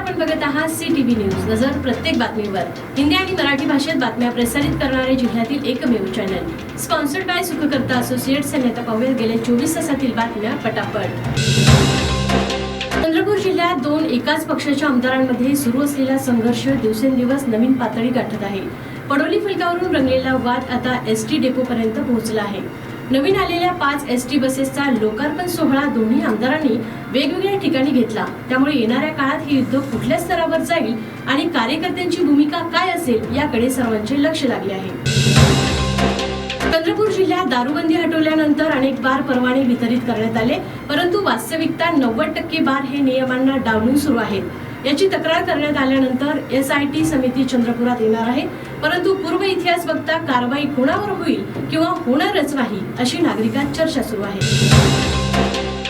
आपण बघत आहात CTV न्यूज. नजर प्रत्येक बातमीवर. हिंदी आणि मराठी भाषेत बातम्या प्रसारित करणारे जिल्ह्यातील एकमेव channel. Sponsored by Sukhkarta associates. आणि आता पाहूया गेल्या 24 तासातील बातम्या पटापट. चंद्रपूर जिल्ह्यात दोन एकाच पक्षाच्या आमदारांमध्ये सुरू असलेला संघर्ष दिवसेंदिवस नवीन पातळी गाठत आहे. पडोली फलकावरून रंगलेला वाद आता ST डेपो पर्यंत पोहोचला आहे. नवीन आलेल्या 5 ST बसेसचा लोकार्पण सोहळा दोन्ही आमदारांनी वेगवेगळ्या ठिकाणी घेतला. त्यामुळे येणाऱ्या काळात हे युद्ध कुठल्या स्तरावर जाईल आणि कार्यकर्त्यांची भूमिका काय असेल याकडे सर्वांचे लक्ष लागले आहे. चंद्रपूर जिल्ह्यात दारूबंदी हटवल्यानंतर अनेक बार परवाने वितरित करण्यात आले, परंतु वास्तविकता 90% बार हे नियमांना डावलून सुरू आहेत. याची तक्रार करण्यात आल्यानंतर SIT समिती चंद्रपुरात येणार आहे, परंतु पूर्व इतिहास बघता कारवाई कोणावर होईल किंवा होणारच नाही अशी नागरिकांत चर्चा सुरू आहे.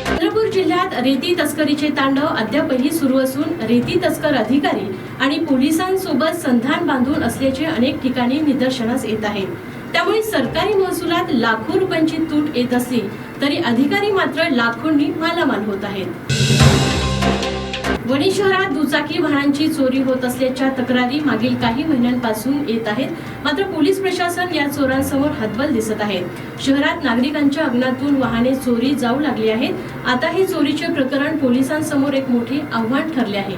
चंद्रपूर जिल्ह्यात रेती तस्करीचे तांडव अद्यापही सुरू असून रेती तस्कर अधिकारी आणि पोलिसांसोबत संधान बांधून असल्याचे अनेक ठिकाणी निदर्शनास येत आहे. त्यामुळे सरकारी महसुलात लाखो रुपयांची तूट येत असली तरी अधिकारी मात्र लाखोंनी मालामाल होत आहेत. वणी शहरात दुचाकी वाहनांची चोरी होत असल्याच्या तक्रारी मागील काही महिन्यांपासून येत आहेत, मात्र पोलीस प्रशासन या चोरांसमोर हतबल दिसत आहेत. शहरात नागरिकांच्या अंगणातून वाहने चोरी जाऊ लागली आहेत. आता हे चोरीचे प्रकरण पोलिसांसमोर एक मोठे आव्हान ठरले आहे.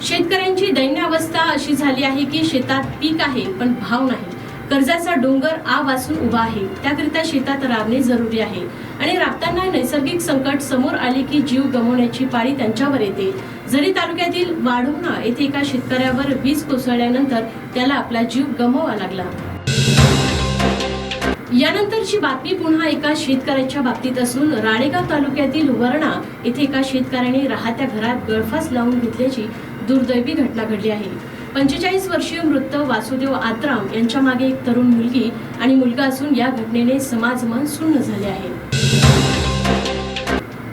शेतकऱ्यांची दैन्य अवस्था अशी झाली आहे की शेतात पीक आहे पण भाव नाही. कर्जाचा डोंगर वाचून उभा आहे. त्याकरिता शेतात राबणे जरुरी आहे आणि राबताना नैसर्गिक संकट समोर आले की जीव गमावण्याची पाळी त्यांच्यावर येते. जरी तालुक्यातील वाढवणा येथे एका शेतकऱ्यावर वीज कोसळल्यानंतर त्याला आपला जीव गमवावा लागला. यानंतरची बातमी पुन्हा एका शेतकऱ्याच्या बाबतीत असून राळेगाव तालुक्यातील वरणा येथे एका शेतकऱ्याने राहत्या घरात गळफास लावून घेतल्याची दुर्दैवी घटना घडली आहे. 45 वर्षीय मृत वासुदेव आत्राम यांच्या मागे एक तरुण मुलगी आणि मुलगा असून या घटनेने समाजमन सुन्न झाले आहे.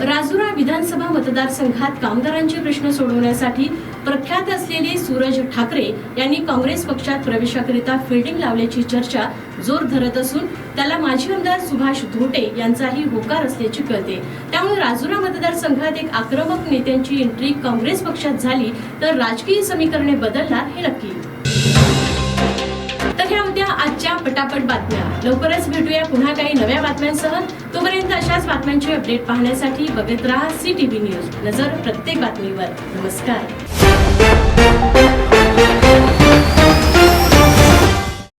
राजुरा विधानसभा मतदारसंघात कामगारांचे प्रश्न सोडवण्यासाठी प्रख्यात असलेले सूरज ठाकरे यांनी काँग्रेस पक्षात प्रवेशाकरिता फिल्डिंग लावल्याची चर्चा जोर धरत असून त्याला माजी आमदार सुभाष धोटे यांचाही होकार असल्याचे कळते. त्यामुळे राजुरा मतदारसंघात एक आक्रमक नेत्यांची एंट्री काँग्रेस पक्षात झाली तर राजकीय समीकरणे बदलणार हे नक्की. तर ह्या होत्या आजच्या पटापट बातम्या. लवकरच भेटूया पुन्हा काही नव्या बातम्यांसह. तोपर्यंत अशाच बातम्यांचे अपडेट पाहण्यासाठी बघत राहा CTV न्यूज. नजर प्रत्येक बातमीवर. नमस्कार.